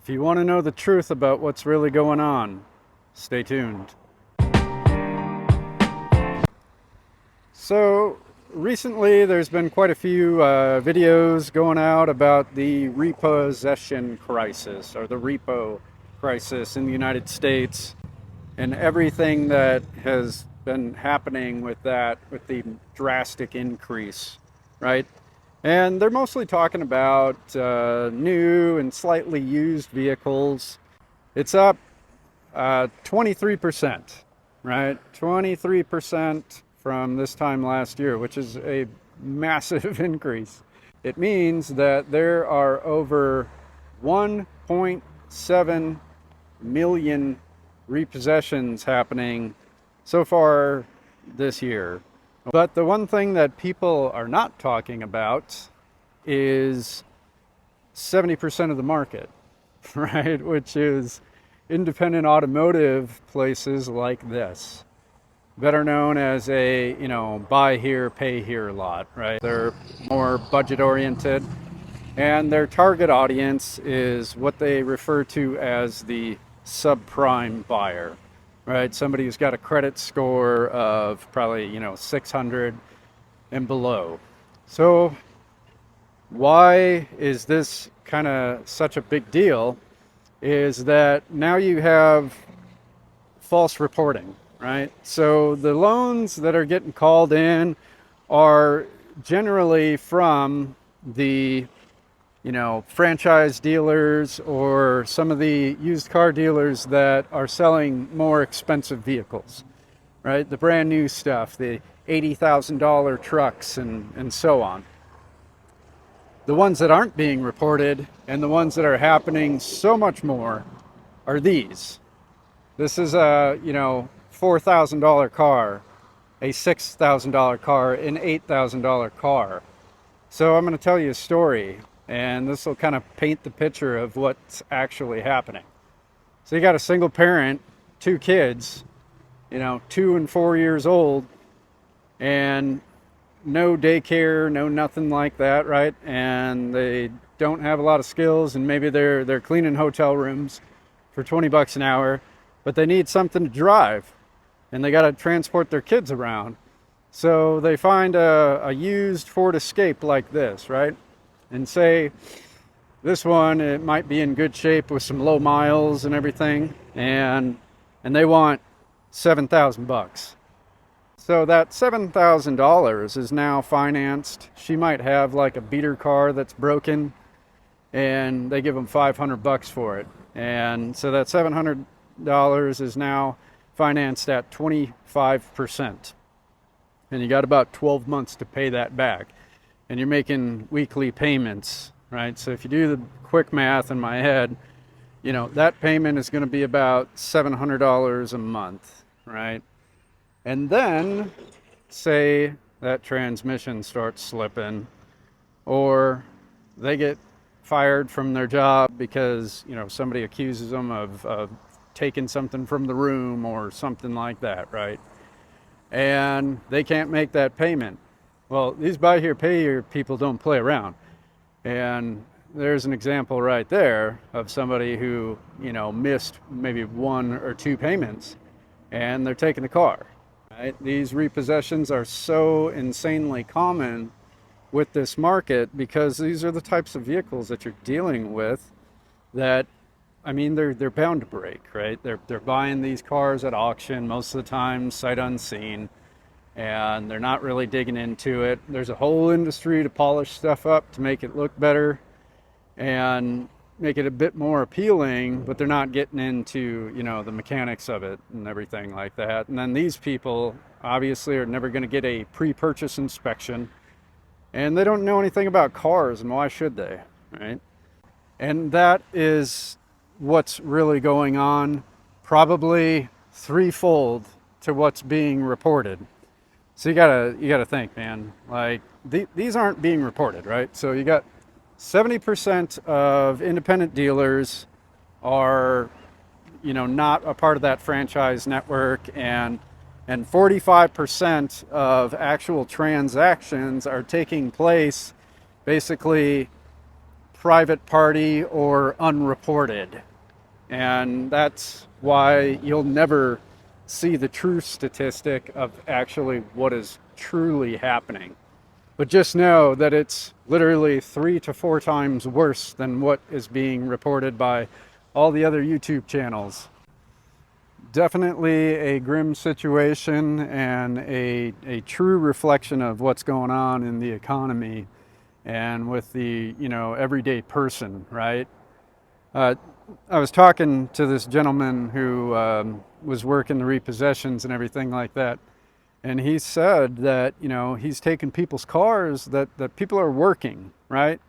If you want to know the truth about what's really going on, stay tuned. So recently there's been quite a few videos going out about the repossession crisis, or the repo crisis in the United States, and everything that has been happening with that, with the drastic increase, right? And they're mostly talking about new and slightly used vehicles. It's up 23%, right? 23% from this time last year, which is a massive increase. It means that there are over 1.7 million repossessions happening so far this year. But the one thing that people are not talking about is 70% of the market, right? Which is independent automotive places like this, better known as a, buy here, pay here lot, right? They're more budget oriented, and their target audience is what they refer to as the subprime buyer, right? Somebody who's got a credit score of probably, 600 and below. So why is this kind of such a big deal? Is that now you have false reporting, right? So the loans that are getting called in are generally from the franchise dealers or some of the used car dealers that are selling more expensive vehicles, right? The brand new stuff, the $80,000 trucks and so on. The ones that aren't being reported and the ones that are happening so much more are these. This is a, $4,000 car, a $6,000 car, an $8,000 car. So I'm going to tell you a story, and this will kind of paint the picture of what's actually happening. So you got a single parent, 2 kids, 2 and 4 years old, and no daycare, no nothing like that, right? And they don't have a lot of skills, and maybe they're cleaning hotel rooms for 20 bucks an hour, but they need something to drive, and they got to transport their kids around. So they find a used Ford Escape like this, right? And say this one, it might be in good shape with some low miles and everything, and they want 7,000 bucks. So that $7,000 is now financed. She might have like a beater car that's broken, and they give them 500 bucks for it. And so that $700 is now financed at 25%. And you got about 12 months to pay that back. And you're making weekly payments, right? So if you do the quick math in my head, that payment is going to be about $700 a month, right? And then say that transmission starts slipping, or they get fired from their job because, somebody accuses them of taking something from the room or something like that, right? And they can't make that payment. Well, these buy here, pay here people don't play around. And there's an example right there of somebody who, missed maybe 1 or 2 payments, and they're taking the car. Right? These repossessions are so insanely common with this market because these are the types of vehicles that you're dealing with that, they're bound to break, right? They're buying these cars at auction most of the time, sight unseen, and they're not really digging into it. There's a whole industry to polish stuff up to make it look better and make it a bit more appealing, but they're not getting into, the mechanics of it and everything like that. And then these people obviously are never going to get a pre-purchase inspection, and they don't know anything about cars, and why should they, right? And that is what's really going on, probably threefold to what's being reported. So you gotta think, man, like these aren't being reported, right? So you got 70% of independent dealers are, not a part of that franchise network, and 45% of actual transactions are taking place basically private party or unreported. And that's why you'll never see the true statistic of actually what is truly happening. But just know that it's literally 3 to 4 times worse than what is being reported by all the other YouTube channels. Definitely a grim situation and a true reflection of what's going on in the economy and with the, everyday person, right? I was talking to this gentleman who was working the repossessions and everything like that. And he said that, he's taking people's cars that people are working, right?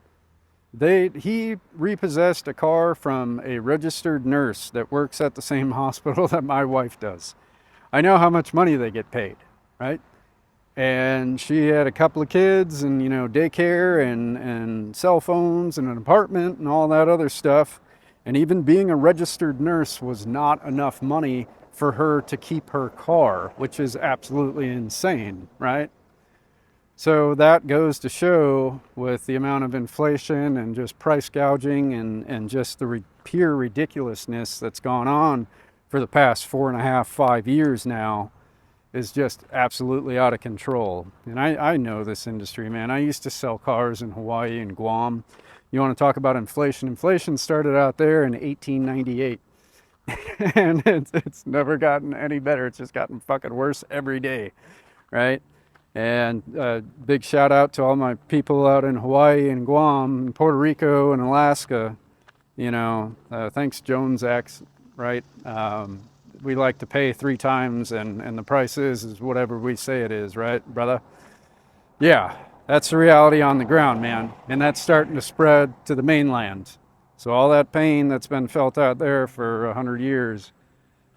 He repossessed a car from a registered nurse that works at the same hospital that my wife does. I know how much money they get paid, right? And she had a couple of kids and, daycare and cell phones and an apartment and all that other stuff. And even being a registered nurse was not enough money for her to keep her car, which is absolutely insane, right? So that goes to show with the amount of inflation and just price gouging and just the pure ridiculousness that's gone on for the past 4.5, 5 years now is just absolutely out of control. And I know this industry, man. I used to sell cars in Hawaii and Guam. You want to talk about inflation? Inflation started out there in 1898. And it's never gotten any better. It's just gotten fucking worse every day, right? And big shout out to all my people out in Hawaii and Guam and Puerto Rico and Alaska. Thanks Jones Acts, right? We like to pay 3 times and the price is whatever we say it is, right, brother? Yeah, that's the reality on the ground, man. And that's starting to spread to the mainland. So all that pain that's been felt out there for 100 years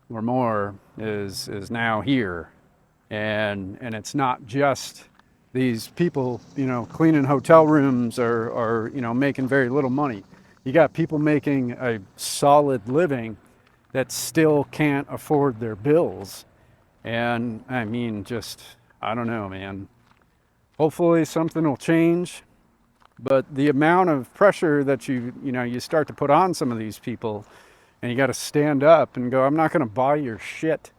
or more is now here. And it's not just these people, cleaning hotel rooms or making very little money. You got people making a solid living that still can't afford their bills. And I mean, I don't know, man. Hopefully something will change. But the amount of pressure that you start to put on some of these people, and you got to stand up and go, I'm not going to buy your shit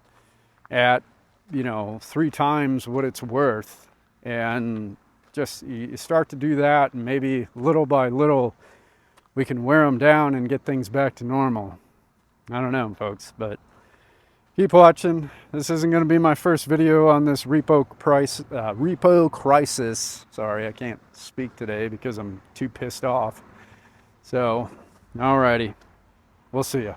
at 3 times what it's worth. And just you start to do that, and maybe little by little we can wear them down and get things back to normal. I don't know, folks, but keep watching. This isn't going to be my first video on this repo crisis. Sorry, I can't speak today because I'm too pissed off. So, alrighty, we'll see ya.